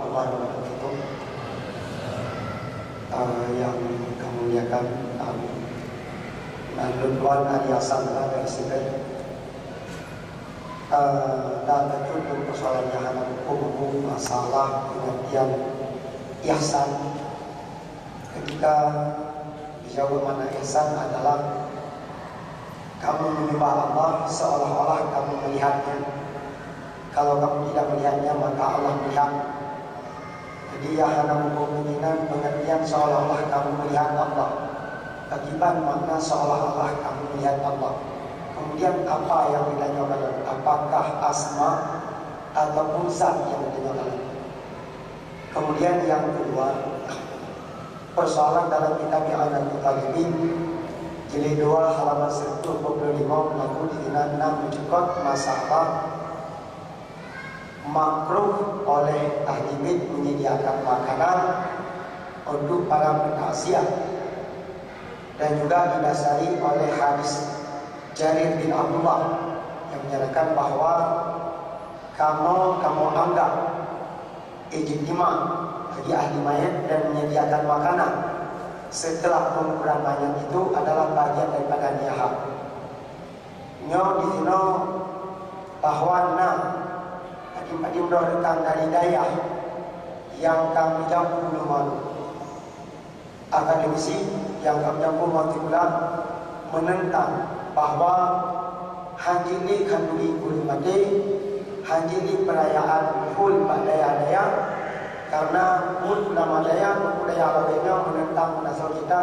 Allah wabarakatuh. Yang kami muliakan Tuan Ali Hasan dari Sibet. Dan tentu persoalan yang ada hukum masalah pengertian ihsan. Ketika dijawab mana ihsan adalah kamu menyembah Allah seolah-olah kamu melihatnya. Kalau kamu tidak melihatnya maka Allah melihat. Jadi hana kemungkinan pengertian seolah-olah kamu melihat Allah. Akibat makna seolah-olah kamu melihat Allah. Kemudian apa yang ditanyakan? Apakah asma ataupun zat yang ditanyakan? Kemudian yang kedua, persoalan dalam kitab I'anatul Talibin jilid 2 halaman 125 berlaku di 6 mencekot masalah makruh oleh ahli bait menyediakan makanan untuk para penasihat, dan juga didasari oleh hadis Jarir bin Abdullah yang menyatakan bahwa kamu anggap ijtima bagi ahli mayat dan menyediakan makanan setelah penguburan mayat itu adalah bagian daripada niyah. Nyo di sini bahwa Padi mendorongkan dari daya yang kami campur dengan akademisi yang kami campur pula menentang bahwa hanjili kandungi kulimate hanjili perayaan hul daya karena hul nama daya lainnya menentang munasal kita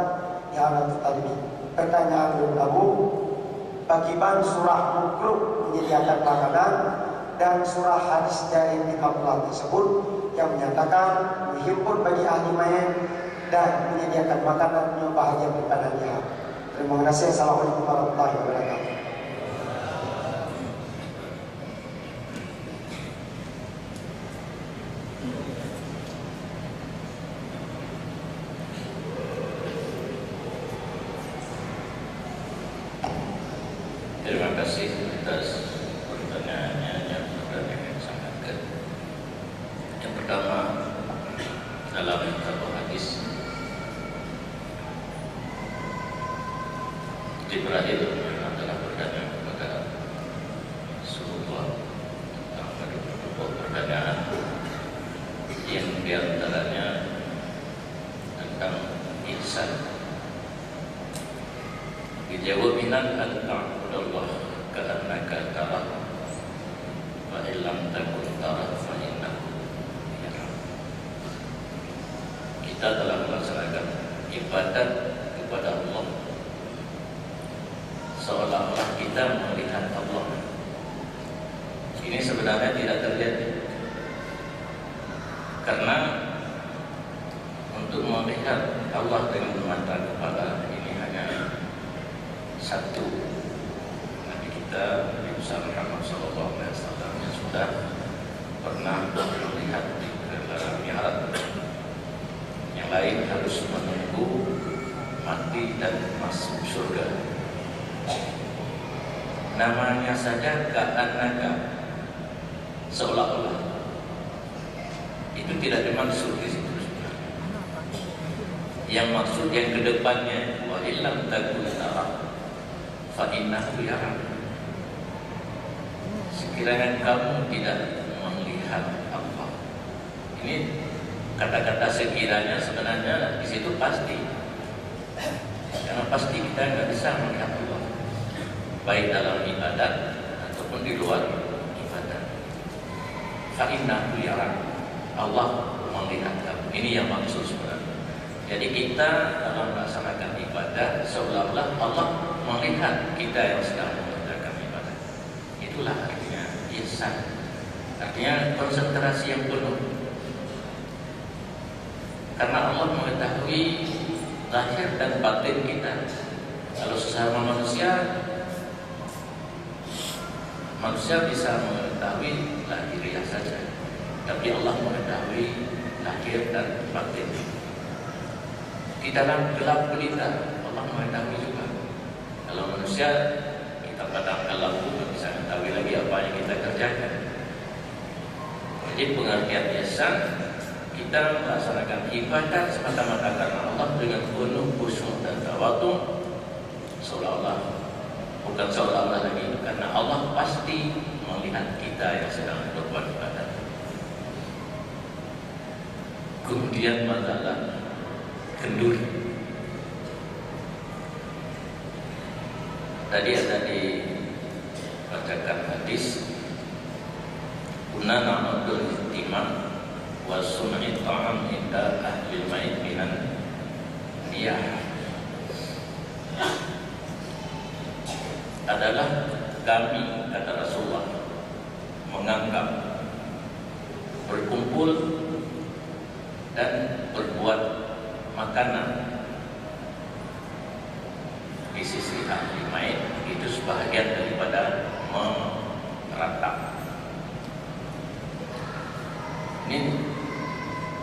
yang tadi. Pertanyaan Abu bagiban surah mukruh menyediakan makanan dan surah hadis dari Abdullah tersebut yang menyatakan menghimpun bagi ahli mayat dan menyediakan makanan yang bahagia daripadanya. Terima kasih. Assalamualaikum warahmatullahi wabarakatuh. Terima kasih atas pertanyaannya yang sangat baik. Yang pertama, dalam satu hadis Jibril adalah bertanya kepada Rasulullah tentang beberapa pertanyaan yang diantaranya tentang ihsan. Dijawab minan an-ta'budallah ka'annaka tarah wa illam takun tarah fa innahu yarah. Kita telah melaksanakan ibadat kepada Allah seolah-olah kita melihat Allah. Ini sebenarnya tidak terjadi, karena untuk melihat Allah dengan mata kepala ini hanya satu. Nabi kita Nabi Muhammad SAW yang sudah pernah melihat di dalam Mi'raj. Yang lain harus menunggu mati dan masuk surga. Namanya saja ka'annaka, seolah-olah. Itu tidak dimaksud di situ. Yang maksud yang kedepannya wa illam takun tarah fa innahu yarah. Sekiranya kamu tidak melihat Allah. Ini kata-kata sekiranya sebenarnya di situ pasti. Karena pasti kita nggak bisa melihat Allah, baik dalam ibadat ataupun di luar ibadat. Fa innahu yarah. Allah melihat kamu. Ini yang maksud sebenarnya. Jadi kita dalam melaksanakan ibadah seolah-olah Allah melihat kita yang sedang mengerjakan ibadah. Itulah artinya ihsan. Artinya konsentrasi yang penuh. Karena Allah mengetahui lahir dan batin kita. Kalau sesama manusia bisa mengetahui lahiriah saja, tapi Allah mengetahui lahir dan batin. Di dalam gelap gulita Allah mengetahui juga. Kalau manusia kita kadang-kadang pun bisa mengetahui lagi apa yang kita kerjakan. Jadi pengertian ihsan kita melaksanakan ibadah semata-mata karena Allah dengan penuh khusyuk dan tawadhu, seolah-olah lagi, karena Allah pasti melihat kita yang sedang berbuat ibadah. Kemudian masalah kendur. Tadi ada dibacakan hadis, "Kunna na'udul ihtimam wa sun'i ta'am inda ahli al-mait minan niyah." Adalah kami, kata Rasulullah, menganggap berkumpul dan berbuat makanan di sisi ahli mait itu sebahagian daripada meratap. Ini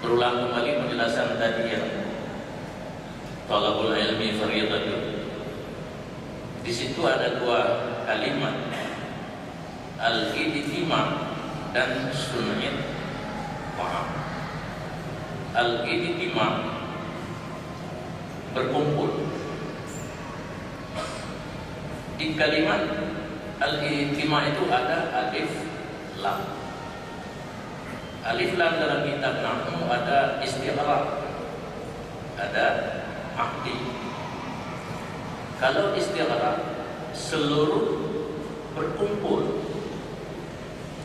berulang kembali penjelasan tadi yang talabul ilmi fardiyatun. Di situ ada dua kalimat, al-ijtima' dan sunnah paham. Al-ijtima' berkumpul. Di kalimat al-ijtima' itu ada alif lam. Alif lam dalam kitab nahwu ada istighraq, ada ahdi. Kalau istighraq, seluruh berkumpul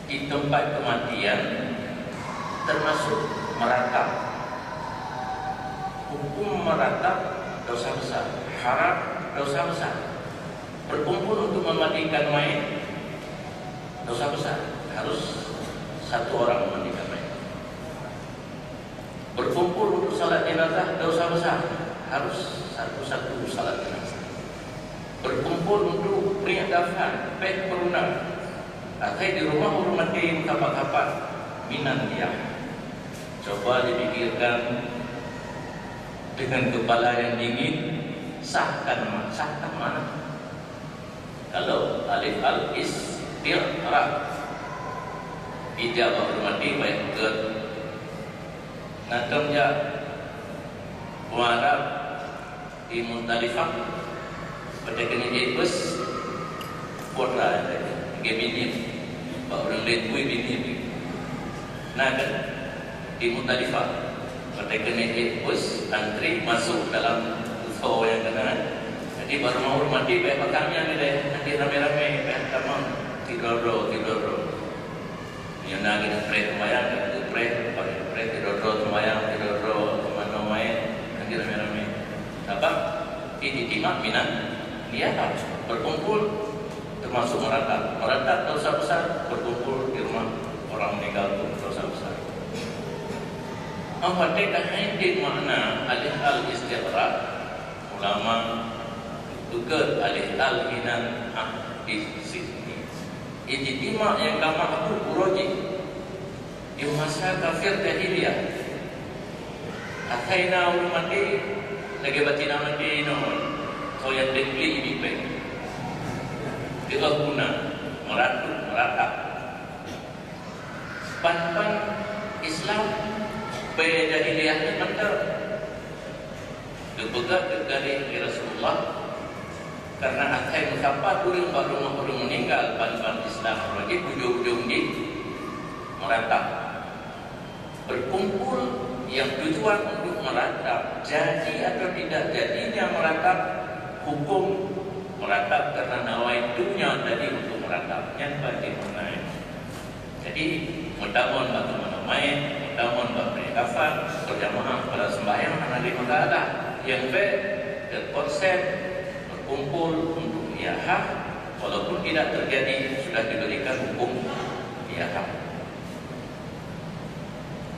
di tempat kematian, termasuk meratap. Hukum meratap dosa besar, haram dosa besar. Berkumpul untuk memandikan mayat dosa besar, harus satu orang memandikan mayat. Berkumpul untuk salat jenazah dosa besar, harus satu-satu salat jenazah. Berkumpul untuk pria daftar, pek perundang, atau di rumah orang mati kapan-kapan minan dia. Coba dipikirkan dengan kepala yang dingin, sahkan mana? Kalau alif al-istighraq, ijabah orang mati baik ke nakamnya warab di Muzdalifah. Pada kena bus porla ke bini, bawa orang lain gue bini. Nah kan di Muzdalifah pada kena bus antri masuk dalam show yang kena. Jadi baru mau mati baik makamnya ni deh. Nanti rame-rame baik tamam tidur. Yang nak kita pray semayang, kita pray tidur semayang kemana main nanti rame-rame. Apa? Ini timak minat. Dia harus berkumpul, termasuk meratap dosa besar. Berkumpul di rumah orang meninggal pun dosa besar. Apakah ini makna alih al-istighraq? Ulama juga alih al-hinan di sini. Ijtima' yang lama itu uroji di masa kafir jahiliyah. Ataina ulmati lagi batina mati non. So yang dibeli ini baik. Dia guna meratap. Pan Islam jahiliyah ni benar. Dipegang dari Rasulullah karena akhir mengapa orang meninggal pan Islam lagi ujung-ujung di meratap. Berkumpul yang tujuan untuk meratap, jadi atau tidak jadinya meratap, hukum meratap karena nawaitunya tadi untuk meratapnya bagaimana. Jadi mudahan bagaimana main, mudahan berkafan berjamaah pada sembahyang hari mengalah yang konsep berkumpul untuk iyahah walaupun tidak terjadi sudah diberikan hukum iyahah.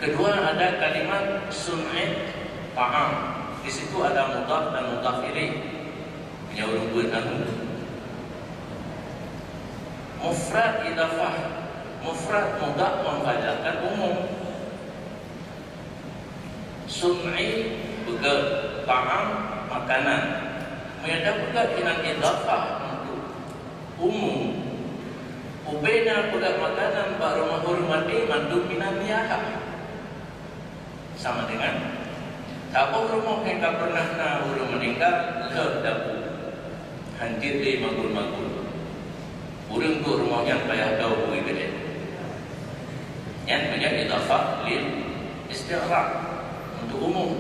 Kedua ada kalimat sun'it ta'am. Di situ ada mudhaf dan mudhaf ilaih. Menyuruh bernahu. Mufrad idafah, mufrad mudhaf memfajarkan umum. Sun'i begal, ta'am makanan. Menyadap begal dengan idafah untuk umum. Ubena begal makanan baru menghormati mandu minan niyahah. sama dengan tahu rumah mereka pernah na urang meninggal ke dapur hancur di magul-magul urang tu rumahnya payah tahu bui gede yang menjadi idafah lil istighraq untuk umum.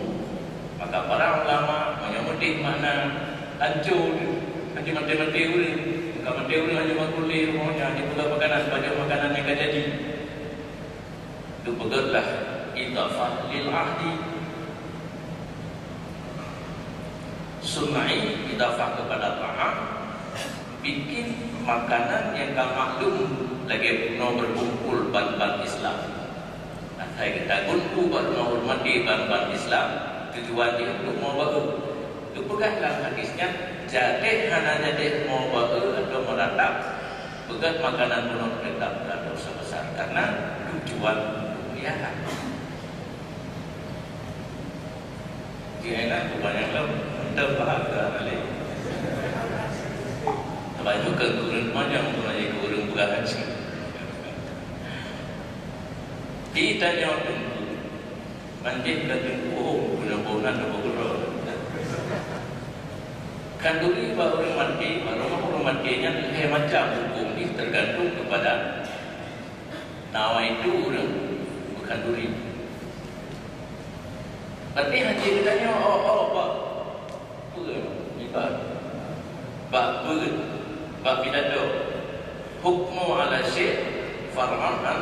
Maka para ulama menyebut makna hancur hanya mati-mati urang bukan mati urang hanya magul di rumahnya hanya buka makanan baju makanan yang jadi itu begitulah idafah lil ahdi. Sunai idafah kepada ta'am bikin makanan yang kau maklum lagi no berkumpul ban-ban Islam. Saya kita kumpul baru menghormati ban-ban Islam tujuan dia untuk mau baru. Itu bukanlah hadisnya jadi hanya jadi mau baru atau meratap begat makanan penuh tetap dan dosa besar karena tujuan dunia. Dia enak kebanyakan terbahagia kali. Banyak kekurang banyak mengenai kekurang bukan haji. Ditanya tunggu, manjit dan tunggu, guna-guna dan bergurau. Kanduri baru mati, baru matinya macam hukum ini tergantung kepada nawa itu orang bukan duri. Tapi haji ditanya, Pak, Pak pidato hukmu ala syekh far'an an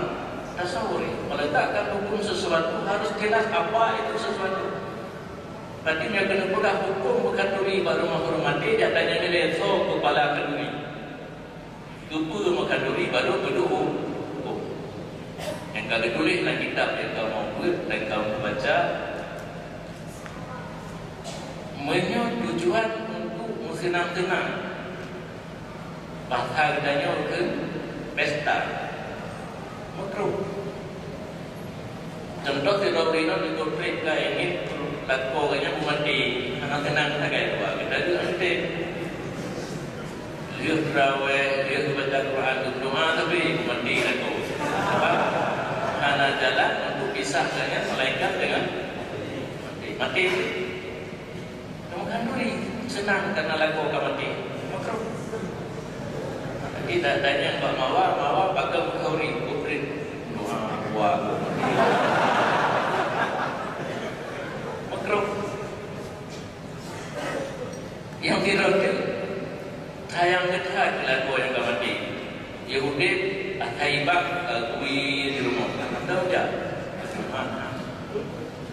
tasawuri. Meletakkan hukum sesuatu harus jelas apa itu sesuatu. Berarti dia kena pegang hukum bukan duri baru menghormati. Dia tanya dia so kepala kenduri lupa makan duri baru kedua hukum. Yang kalau tulis dalam kitab yang kau mau buat dan kau membaca tujuan untuk senang-senang bahasa katanya ke pesta makruh. Contoh tidak beri di korporat ini lakukannya mati senang-senang saja dua kita tu nanti dia terawih dia baca Quran doa tapi mati laku karena jalan untuk pisahkannya malaikat dengan mati. Kamu duri senang karena laku kau mati makruh. Kita tanya Pak Mawa pakai kauri kubrin doa buat makruh. Yang dirokil sayang dekat laku yang kau mati Yahudi ataibak kui di rumah tahu tak mana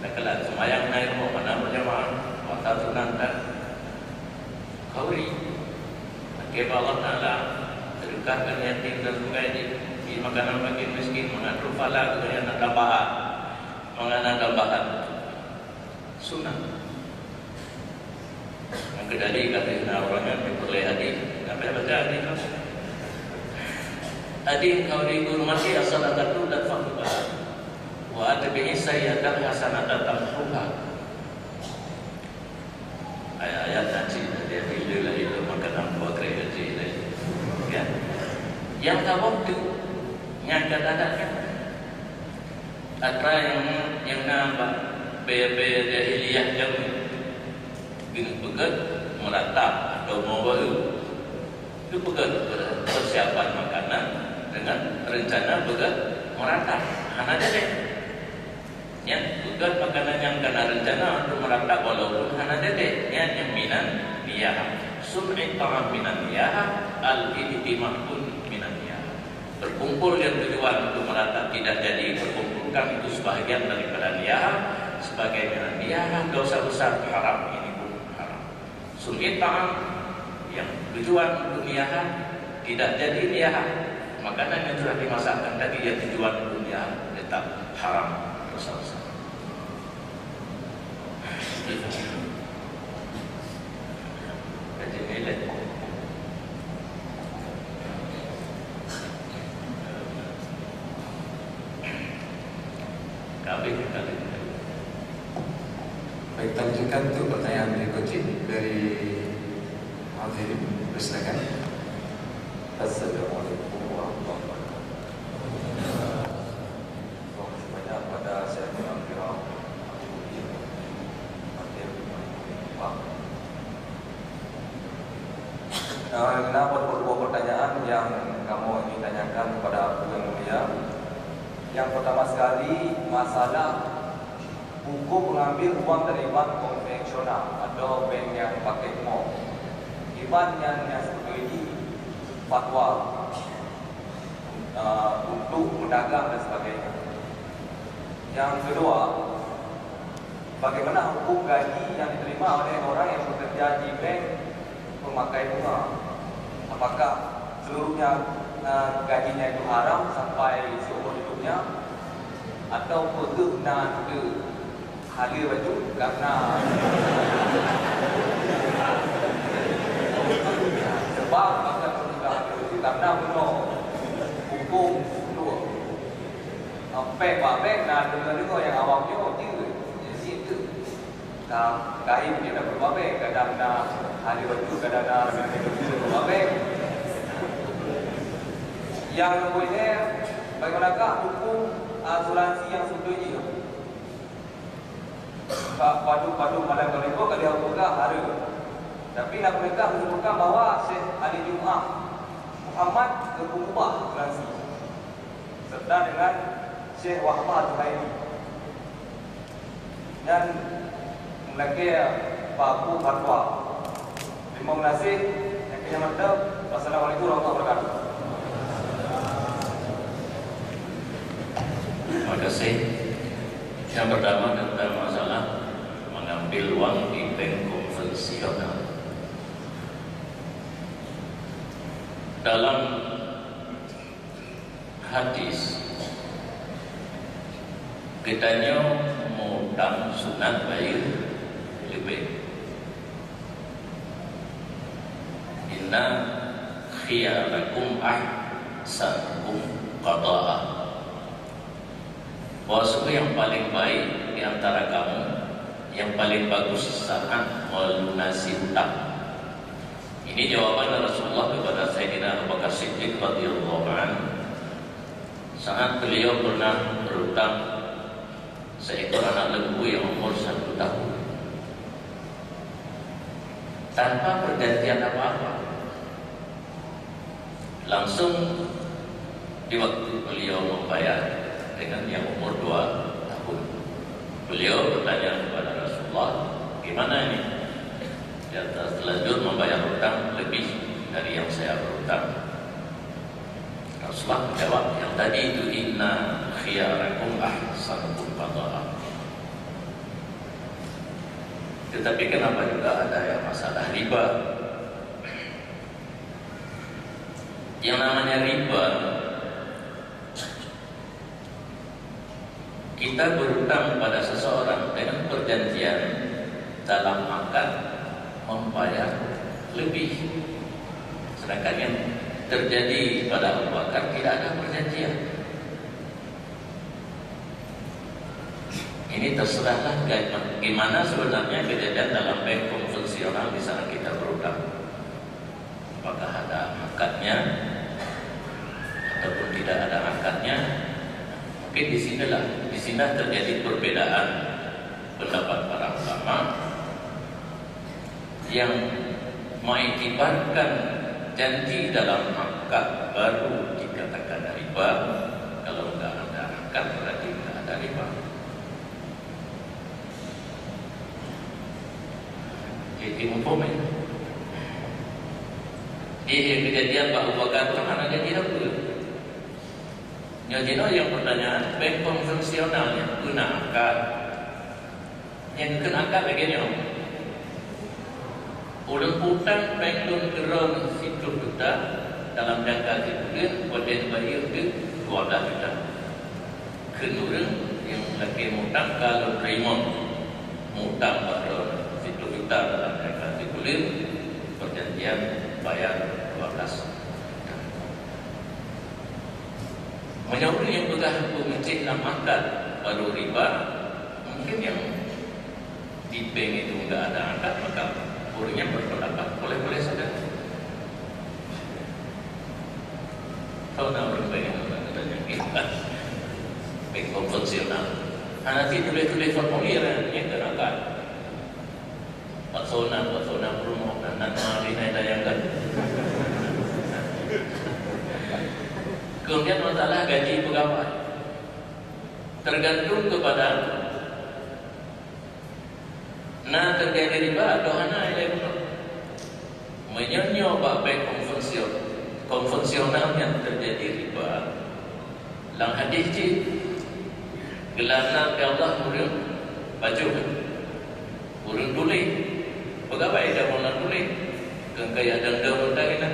nak kelat semayang naik rumah mana berjamaah waktu sunatan kauri akhir Allah Ta'ala terukahkan yatim dan sebagainya di makanan bagi miskin mengatur fala kemudian ada tambahan mengenai tambahan sunnah yang kedali kata orangnya diperoleh hadis sampai baca hadis hadis kau dihormati as-salatu dan faqwa wa atbi'i sayyatan hasanatan tamhuha. Ayat haji dia bila itu makanan buat kerja ya. Yang tahu tu yang kata-kata ada yang nama bebe jahiliyah yang gini begat meratap atau baru itu begat persiapan makanan dengan rencana begat meratap hana jadi yang begat makanan yang kena rencana untuk meratap walaupun hana jadi yang minan niyah sun'i ta'am minan niyah al-ihtimam pun minan niyah. Berkumpul yang tujuan untuk meratap tidak jadi berkumpulkan itu sebahagian daripada niyah sebagai minan niyah dosa besar haram ini pun haram. Sun'i ta'am yang tujuan untuk niyah tidak jadi niyah makanan yang sudah dimasakkan tadi yang tujuan untuk niyah tetap haram dosa besar. Jadi nilai baik, lanjutkan untuk pertanyaan berikutnya dari hadirin, silakan. Assalamualaikum warahmatullahi wabarakatuh. Terima kasih banyak pada saya Imam Kiram Nah, beberapa pertanyaan yang kamu ingin tanyakan kepada Aku Yang Mulia. Yang pertama sekali, masalah hukum mengambil uang dari bank konvensional atau bank yang pakai mall. Iban yang seperti ini fatwa untuk mendagang dan sebagainya. Yang kedua, bagaimana hukum gaji yang diterima oleh orang yang bekerja di bank pemakai bunga? Apakah seluruhnya gajinya itu haram sampai seumur hidupnya, atau pernah ke halir baju karena sebab akan bertukar karena penuh hukum dua pek nak dengar yang awamnya je jadi itu kain dia dah berbabek, kadang nak halir baju, kadang nak berbabek. Yang kemudiannya, bagaimanakah hukum asuransi yang setuju? Padu malam kali harga hari. Tapi nak mereka menyebutkan bahawa Syekh Ali Jumaah Muhammad mengubah asuransi serta dengan Syekh Wahbah Zuhairi dan lagi Pak Fatwa. Terima kasih. Yang mantap. Wassalamualaikum warahmatullahi wabarakatuh. Terima kasih. Yang pertama tentang masalah mengambil uang di bank konvensional. Dalam hadis kitanya mudang sunat bayar lebih. Inna khiyarakum ahsanukum qada'ah. Bahwa yang paling baik di antara kamu, yang paling bagus saat melunasi hutang. Ini jawaban Rasulullah kepada Sayyidina Abu Bakar Siddiq radhiyallahu anhu saat beliau pernah berhutang seekor anak lembu yang umur 1 tahun tanpa perjanjian apa-apa. Langsung di waktu beliau membayar dengan yang umur 2 tahun, beliau bertanya kepada Rasulullah, gimana ini? Dia terlanjur membayar hutang lebih dari yang saya berhutang. Rasulullah menjawab, yang tadi itu inna khiyarakum ahsanukum qada'ah. Tetapi kenapa juga ada yang masalah riba? Yang namanya riba, kita berhutang pada seseorang dengan perjanjian dalam akad membayar lebih, sedangkan yang terjadi pada Abu Bakar tidak ada perjanjian. Ini terserahlah gimana sebenarnya kejadian dalam bank konvensional di sana kita berhutang. Apakah ada akadnya ataupun tidak ada akadnya? Mungkin di sini terjadi perbedaan pendapat para ulama yang mengiktibarkan janji dalam akad baru dikatakan riba. Kalau tidak ada akad berarti tidak ada riba. Jadi umumnya kejadian Pak Abu Bakar itu mana jadi apa? Jadi yang pertanyaan bank konvensional yang guna akad, yang kena akad begini, orang hutang bank loan keron situ juta dalam jangka sebulan, boleh bayar ke 12 juta. Kenurang yang lagi hutang kalau terima hutang keron situ juta dalam jangka sebulan, perjanjian bayar 12. Menyambung yang bekas masjid dalam akad baru riba, mungkin yang di bank itu tidak ada akad, maka orangnya berpendapat boleh-boleh saja. Tahu nak orang bank yang katanya kita bank konvensional, nanti tulis formulir yang terangkat. Paksona promo dan nanti naik dayangan. Kemudian masalah gaji pegawai tergantung kepada terjadi riba atau hana elektronik. Menyonyo baik konvensional yang terjadi riba. Lang hadis cik gelana ke Allah urang baju urang tulis pegawai dah mula tulis kan kaya denda muda kita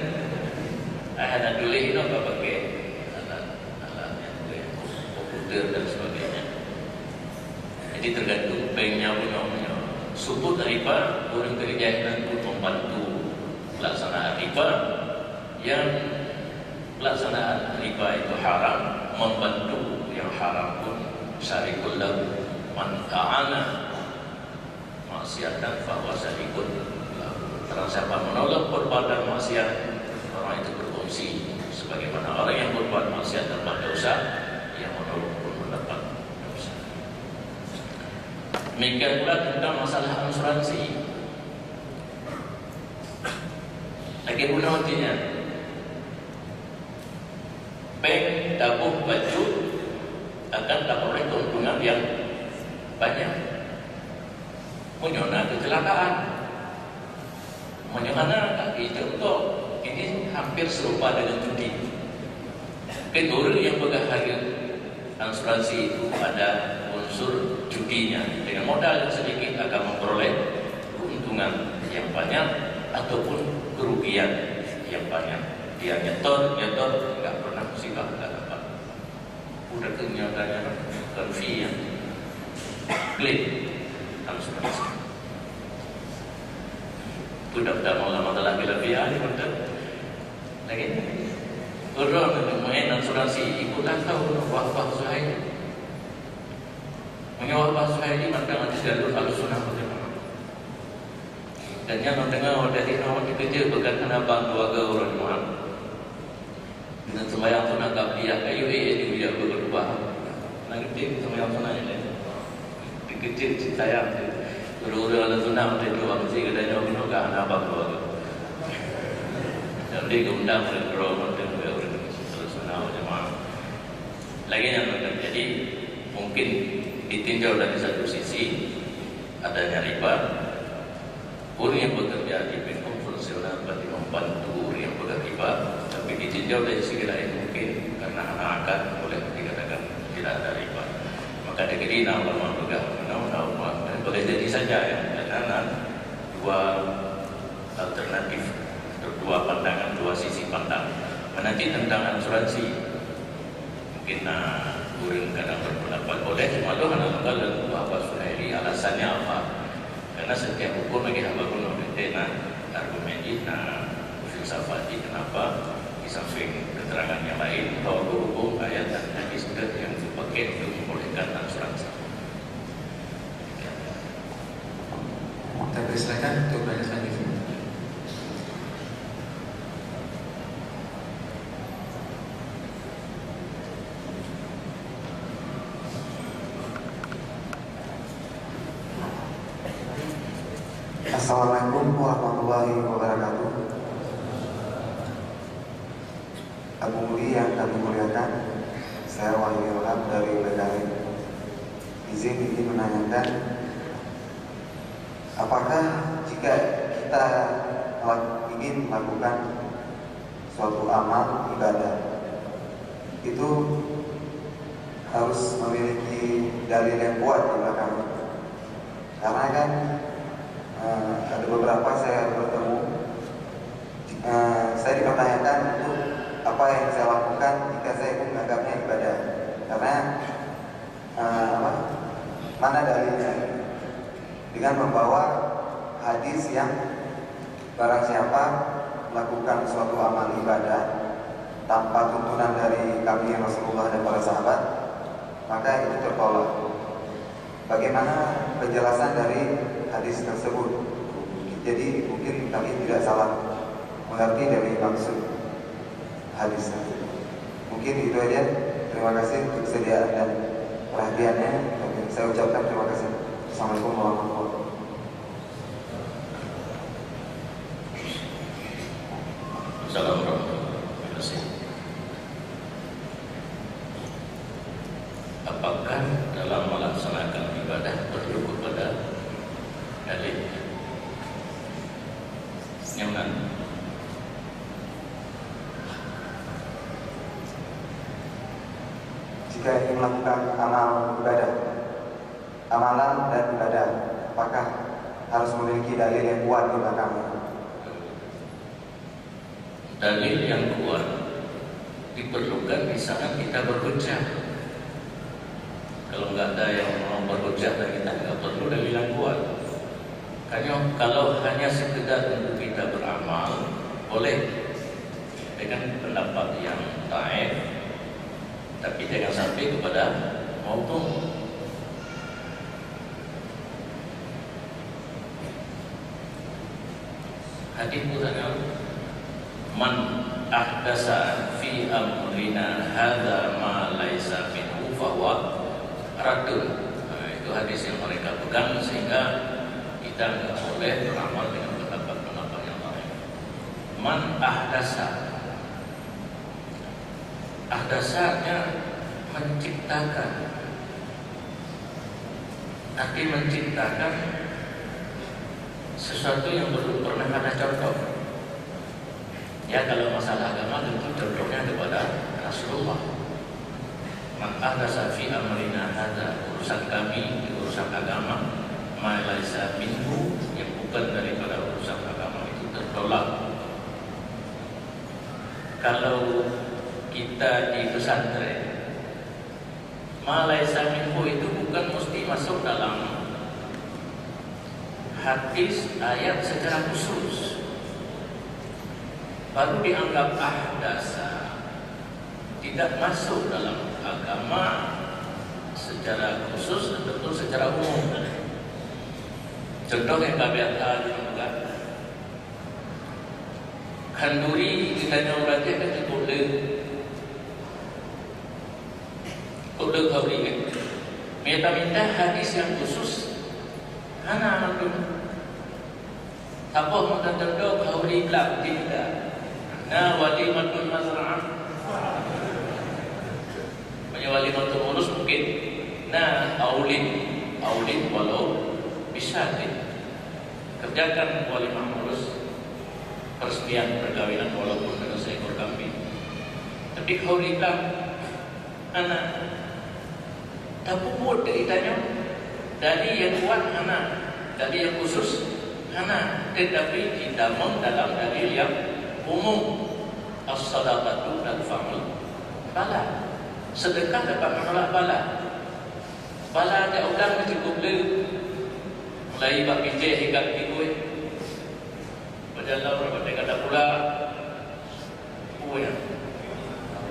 ada tulis itu apa pakai alat yang komputer dan sebagainya. Jadi tergantung banknya punya sudut riba orang kerja itu membantu pelaksanaan riba. Yang pelaksanaan riba itu haram, membantu yang haram pun syarikul lahu man ta'ana maksiatan fahuwa syarikul lahu. Terang siapa menolak perbuatan maksiat, orang itu berfungsi sebagaimana orang yang berbuat maksiat tanpa dosa, yang menolak pun mendapat dosa. Demikian pula tentang masalah asuransi. Lagi guna artinya bank tabung baju akan dapat keuntungan yang banyak. Menyona kecelakaan, menyona kaki contoh ini hampir serupa dengan judi. Kedua yang berharga asuransi itu ada unsur judinya. Dengan modal yang sedikit akan memperoleh keuntungan yang banyak ataupun kerugian yang banyak. Dia nyetor nggak pernah musibah, nggak dapat. Udah kenyataannya kan fee yang klaim asuransi. Udah lama lagi lebih ahli betul. Lagi orang main asuransi ibu tak tahu wafah saya. Wafah saya ini macam ada jalur alusunah bagaimana. Dan yang mendengar dari awal kerja berkata abang keluarga orang Muhammad. Dengan sembahyang sunnah qabliyah kayu di dia berdua. Nanti sembahyang sunnah ini. Dikecil sayang tu. Guru-guru ala sunnah untuk dua mesti katanya orang nak anak abang keluarga. Jadi keundang bergerak untuk ala sunnah jemaah. Lagi yang terjadi mungkin ditinjau dari satu sisi adanya riba. Orang yang bekerja di bank konvensional berarti membantu orang yang bekerja, tapi ditinjau dari segi lain mungkin karena anak-anak boleh dikatakan tidak ada riba. Maka negeri ulama juga dan boleh jadi saja ya, karena dua alternatif, dua pandangan, dua sisi pandang. Nanti tentang asuransi mungkin orang kadang berpendapat boleh, malu kalau apa Suhaili alasannya apa? Karena setiap hukum lagi hamba pun memberikan argumen ini, filsafat ini kenapa di samping keterangan yang lain bahwa hukum ayat dan hadis yang dipakai untuk membolehkan asuransi. Kita persilakan untuk bertanya selanjutnya. Assalamualaikum warahmatullahi wabarakatuh. Abu Muli yang kami muliakan, saya Wahyu Ilham dari Medan. Izin ingin menanyakan, apakah jika kita ingin melakukan suatu amal ibadah itu harus memiliki dalil yang kuat di belakangnya? Karena kan ada beberapa saya bertemu, saya dipertanyakan untuk apa yang saya lakukan jika saya menganggapnya ibadah, karena mana dalilnya, dengan membawa hadis yang barang siapa melakukan suatu amal ibadah tanpa tuntunan dari kami Rasulullah dan para sahabat, maka itu tertolak. Bagaimana penjelasan dari hadis tersebut? Jadi mungkin kami tidak salah mengerti dari maksud hadis tersebut. Mungkin itu aja. Terima kasih untuk kesediaan dan perhatiannya. Saya ucapkan terima kasih. Assalamualaikum warahmatullahi wabarakatuh. Assalamualaikum warahmatullahi wabarakatuh. jika ingin melakukan amalan dan ibadah, apakah harus memiliki dalil yang kuat di belakangnya? Dalil yang kuat diperlukan di saat kita berhujjah. Kalau nggak ada yang mau berhujjah, dan kita nggak perlu dalil yang kuat. Kalau hanya sekedar untuk kita beramal, boleh dengan pendapat yang dhaif, tapi jangan sampai kepada maudhu'. Hadis mutanya, man ahdasa fi amrina hadza ma laisa minhu fahuwa raddun. Itu hadis yang mereka pegang, sehingga kita tidak boleh beramal dengan pendapat-pendapat yang lain. Man ahdasa, ahdasanya menciptakan. Arti menciptakan sesuatu yang belum pernah ada contoh. Ya, kalau masalah agama tentu contohnya kepada Rasulullah. Man ahdasa fi amrina hadza, urusan kami, urusan agama, ma laisa minhu, yang bukan daripada urusan agama, itu tertolak. Kalau kita di pesantren, ma laisa minhu itu bukan mesti masuk dalam hadis ayat secara khusus, baru dianggap ahdasa, tidak masuk dalam agama secara khusus ataupun secara umum. Contoh yang KBRA juga, kanduri kita nyoba dia kan kode khauri kan. Minta hadis yang khusus, hana maklum. Apa maksud contoh khauri belak tidak? Nah, walimatul mazra'ah. Walimatul urus mungkin. Nah, aulid walau bisa kerjakan walimah urus, persediaan perkawinan walaupun dengan seekor kambing. Tapi khauri belak anak tak puput ceritanya dari yang kuat anak, dari yang khusus anak, tetapi kita dalam dalil yang umum. As-sadaqatu tanfa'ul bala, sedekah dapat menolak bala. Bala ada orang cukup le mulai bab bijak hingga tidur berjalan berapa kata pula ya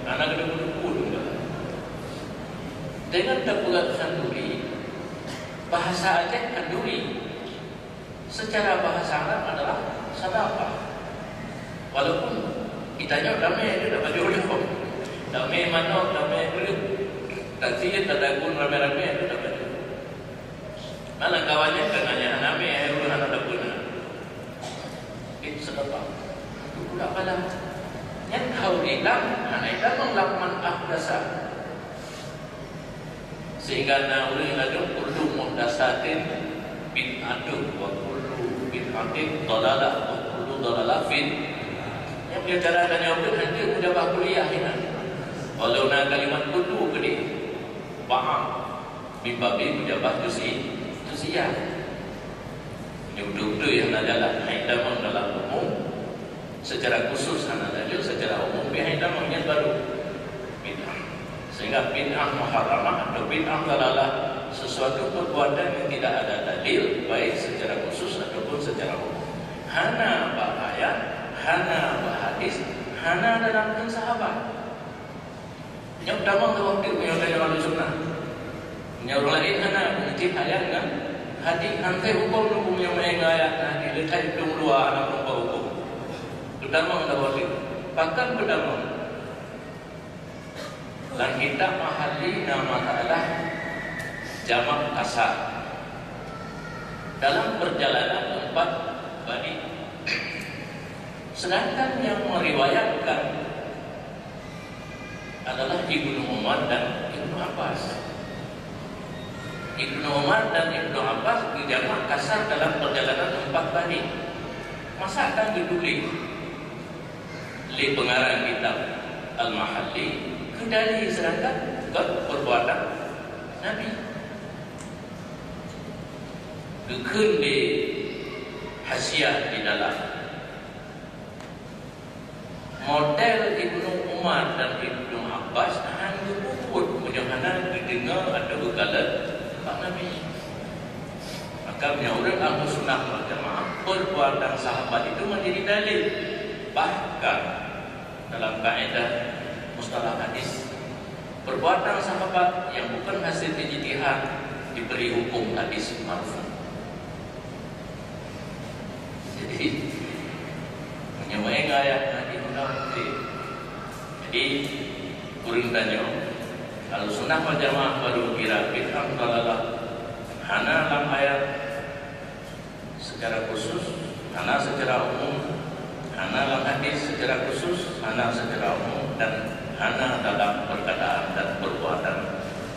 anak kena bunuh dengan terpulang kanduri. Bahasa Aceh kanduri secara bahasa Arab adalah sadaqah. Walaupun kitanya damai itu dapat jodoh, damai mana damai dulu, tapi tadagun rame-rame itu dapat jodoh. Malah kawannya kenanya damai itu anak dapat itu sadaqah. Itu pula pada yang kau hilang, anak itu melakukan ahdasa. Sehingga nauli lagi kullu muhdatsatin bid'atun wa kullu bid'atin dhalalah wa kullu dhalalatin. Yang bicara dengan yang nanti sudah bah kuliah ini. Walau nak kalimat kullu gede, paham. Bibabi pejabat tu siap. Duduk-duduk yang adalah haidamah dalam umum, secara khusus anak dalil, secara umum haidamah yang baru bid'ah. Sehingga bid'ah muharramah atau bid'ah adalah sesuatu perbuatan yang tidak ada dalil, baik secara khusus ataupun secara umum. Hana bahaya, hana bahadis, hana dalam sahabat. Yang pertama waktu menyatakan wali sunnah. Yang lain hana mungkin ayat kan hadis nanti hukum yang ayat nanti letak itu dua anak hukum. Pertama ada wali. Bahkan pertama dan kita mahali nama adalah jamak kasar dalam perjalanan 4 bani. Sedangkan yang meriwayatkan adalah Ibnu Umar dan Ibnu Abbas. Ibnu Umar dan Ibnu Abbas dijamak kasar dalam perjalanan 4 bani. Masa akan ditulis di pengarang kitab Al-Mahalli kendali, sedangkan bukan perbuatan Nabi. Dukun di hasiah di dalam model Ibnu Umar dan Ibnu Abbas hanya puput menyohanan didengar ada berkala Pak Nabi. Maka menurut Ahlu Sunnah wal Jamaah, perbuatan sahabat itu menjadi dalil. Bahkan dalam kaedah mustalah hadis, perbuatan sahabat yang bukan hasil ijtihad diberi hukum hadis marfu. Jadi menyamai ayat Nabi Muhammad. Jadi kurang tanya, kalau Sunnah wal Jamaah baru kira bid'ah dalalah hana dalam ayat secara khusus, hana secara umum, hana dalam hadis secara khusus, hana secara umum, dan hana dalam perkataan dan perbuatan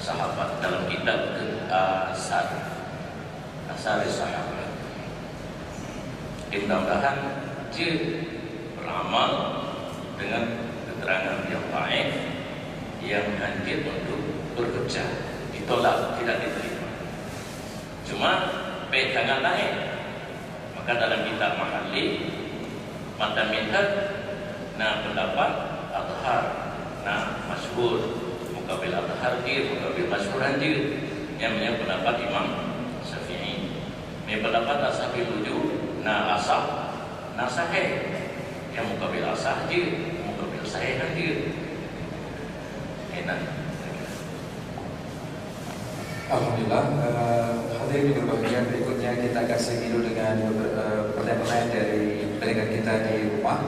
sahabat dalam kitab Asar Sahabat. Mudah-mudahan beramal dengan keterangan yang baik yang hadir untuk bekerja, ditolak, tidak diterima. Cuma pegangan lain. Maka dalam kitab Mahalli mata minta pendapat Athar, masyhur mukabil Athar dia, mukabil masyhur anjir yang punya pendapat Imam Syafi'i. Ini pendapat Ashabil Wujud, asah, sahih, yang mukabil asah dia, mukabil sahih anjir. Enak. Alhamdulillah. Hadirin yang berbahagia, berikutnya kita akan segi dulu dengan pertanyaan dari pendengar kita di rumah,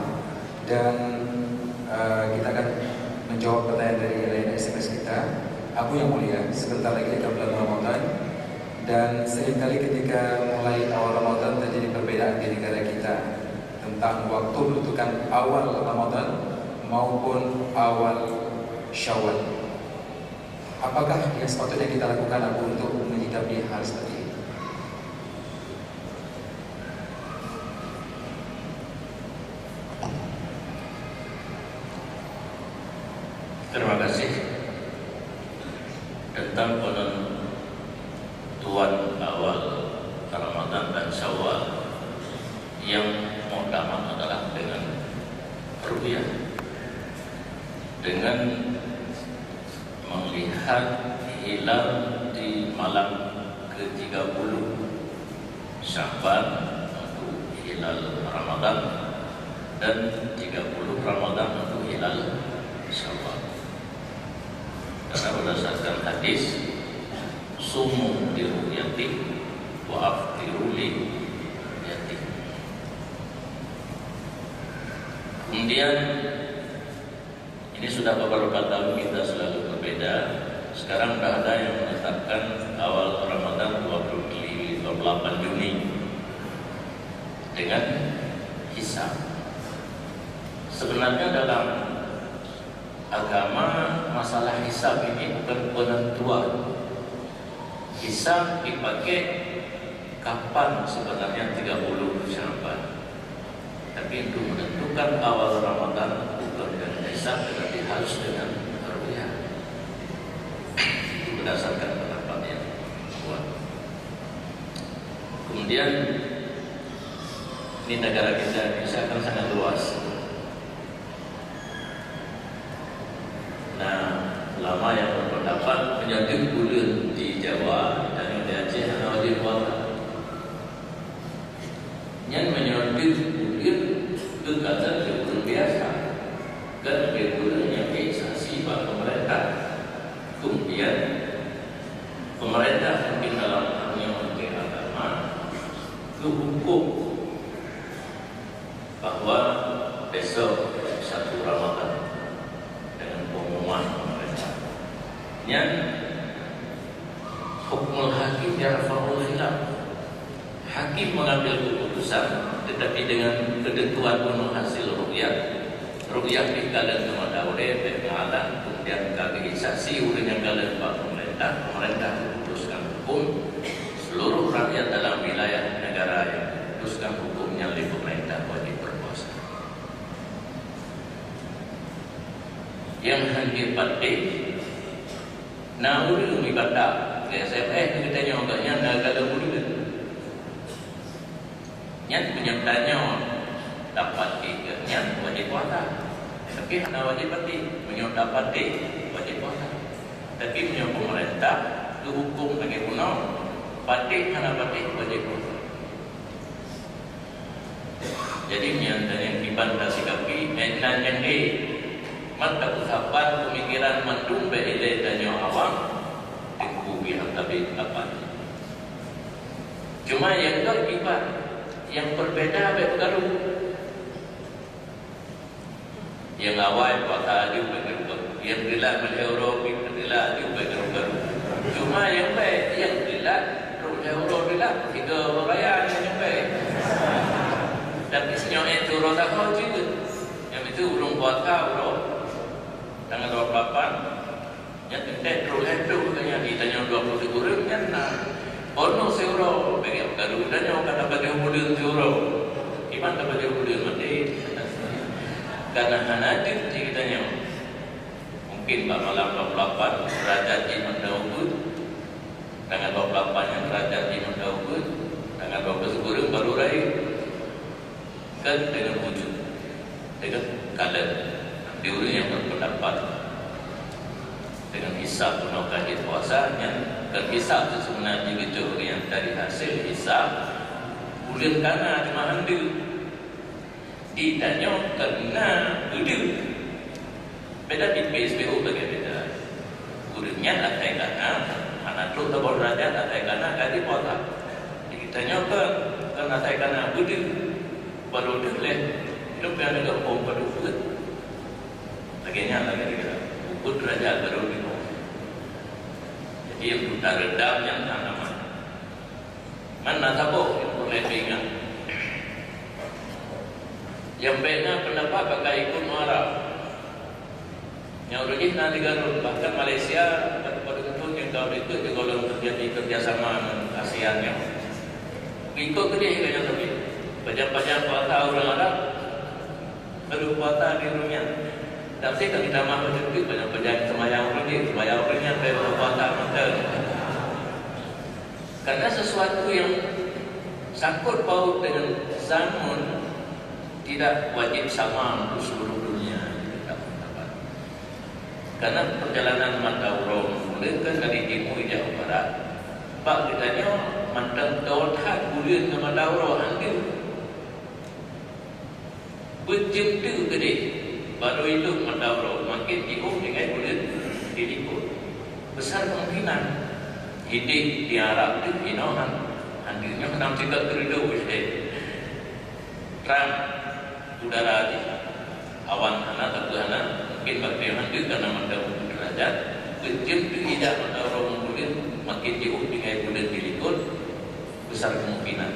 dan kita akan menjawab pertanyaan dari lain SMS kita. Abu yang mulia, sebentar lagi akan bulan Ramadan, dan seringkali ketika mulai awal Ramadan terjadi perbedaan di negara kita tentang waktu menentukan awal Ramadan maupun awal Syawal. Apakah yang sepatutnya kita lakukan Abu untuk menyikapi hal seperti ini? Terima kasih. Tentang penentuan awal Ramadan dan Syawal, yang utama adalah dengan ru'yah, dengan melihat hilal di malam ke-30 Sya'ban untuk hilal Ramadan, dan 30 Ramadan untuk hilal Syawal. Karena berdasarkan hadis, sumu li ru'yati wa aftiru li ru'yati. Kemudian ini sudah beberapa tahun kita selalu berbeda. Sekarang sudah ada yang menetapkan awal Ramadan 28 Juni dengan hisab. Sebenarnya dalam agama masalah hisab ini bukan penentuan. Hisab dipakai kapan sebenarnya 30 Sya'ban. Tapi untuk menentukan awal Ramadan bukan dengan hisab, tetapi harus dengan ru'yah. Itu berdasarkan pendapat yang kuat. Kemudian ini negara kita Indonesia akan sangat luas. Lama yang berpendapat menjadi bulan di Jawa dan di Aceh atau di Kuala. Yang menyebut bulan kekatan bulan biasa, dan bulan yang diinisiasi oleh pemerintah. Kemudian pemerintah mungkin dalam hanya Menteri Agama hukum bahwa besok 1 Ramadan dengan pengumuman yang hukmul hakim yarfa'ul khilaf. Hakim mengambil keputusan, tetapi dengan ketentuan penuh hasil ru'yah. Ru'yah dikalian kepada oleh pengalan, kemudian kageisasi dengan kalian pemerintah. Pemerintah memutuskan hukum. Seluruh rakyat dalam wilayah negara yang memutuskan hukumnya oleh pemerintah wajib berpuasa. Yang hadir pada Nah, ulu ni kata, SMS kita tanya agaknya negara ulu. Yang penyertanya dapat yang wajib puasa. Tapi hanya wajib pati, dapat wajib puasa. Tapi pemerintah itu hukum bagi punau, pati hanya pati wajib puasa. Jadi yang dibantah sikapi, dan yang mata usapan pemikiran mentumbe ide danyo awam dikubi tapi apa. Cuma yang ibarat yang berbeda bergaru. Yang awal puasa juga bergaru. Yang gila euro gila juga bergaru. Cuma yang baik yang gila euro gila tiga raya yang baik. Tapi senyum itu roda kau juga. Yang itu belum puasa belum. Tanggal 28 yang tidak terus itu katanya ditanya 20 kurang kan ono seuro bagi garu dan yang kata bagi umur seuro gimana bagi umur mati karena hanadir ceritanya mungkin malam 28 derajat di Mendaubud tanggal 28 yang derajat di Mendaubud tanggal 12 kurang baru raya kan dengan wujud dengan kadar diurus yang berpendapat dengan hisab penuh kaji puasa yang terhisab sebenarnya gitu yang dari hasil hisab bulan karena cuma handil ditanya karena udil beda di PSBU beda bulannya ada karena anak tu tabur raja ada karena kaji puasa ditanya karena ada karena udil baru udil itu yang ada hukum pada udil bagiannya lagi kita ukur derajat baru di bawah. Jadi yang sudah redam yang tanaman. Mana tahu yang boleh diingat. Yang baiknya pendapat pakai ikut muaraf. Yang rajin nanti Garut bahkan Malaysia pada tentu yang kau ikut juga kalau terjadi kerjasama dengan ASEAN yang ikut kerja yang lebih. Pajak-pajak puasa orang Arab baru puasa di dunia. Tapi kalau kita mahu juga banyak semayang orangnya dari puasa mantel. Karena sesuatu yang sangkut paut dengan zaman tidak wajib sama untuk seluruh dunia. Karena perjalanan Mandauro mulai ke dari timur jauh barat. Pak kitanya mantel daulat bulan ke Mandauro andil. Berjemtu gede. Baru itu Mandauro makin diuk dengan bulan diikut. Besar kemungkinan hidup di Arab itu inohan hadirnya menang juga kerja wujud Trump udara di awan anak atau anak mungkin bagi hadir karena Mandauro derajat kecil itu tidak Mandauro bulan makin diuk dengan bulan diikut besar kemungkinan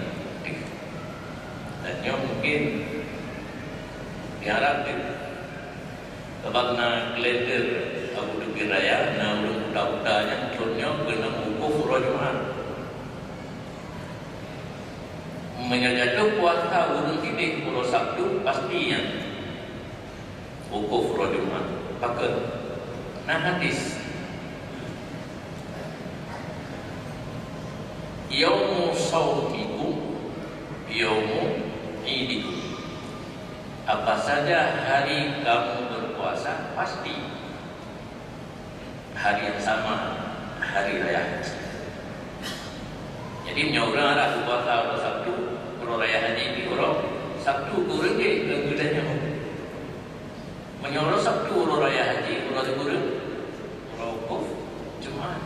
dan yang mungkin di Arab itu sebab na kelender Abu Dhabi Raya na ulun budak-budaknya turunnya kena wukuf Rajuman menyajatuh puasa ulun ini kalau Sabtu pastinya wukuf Rajuman pakai na hadis yaumu sawmikum yaumu idikum apa saja hari kamu berpuasa pasti hari yang sama hari raya haji. Jadi orang Arab berpuasa pada Sabtu, kalau raya haji di orang Sabtu kurang ke gudanya. Menyorot Sabtu kalau raya haji, kalau kurang rokok Jumat.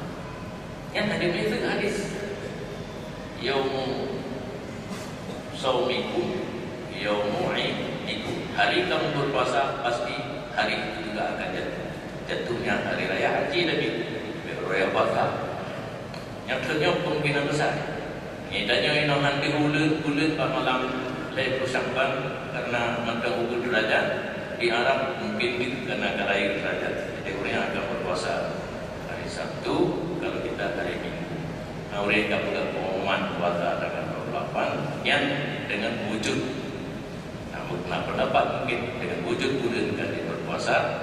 Yang tadi itu hadis. Yaumu saumikum yaumu idikum. Hari kamu berpuasa pasti hari itu juga akan jatuhnya hari raya haji lagi raya puasa yang ternyata kemungkinan besar idanya inohan di bulan malam saya persangkan karena maka ukur derajat di Arab mungkin itu karena karair derajat jadi orang akan berpuasa hari Sabtu kalau kita hari Minggu nah orang yang bukan pengumuman puasa tanggal 28 yang dengan wujud nah pendapat mungkin dengan wujud bulan kali berpuasa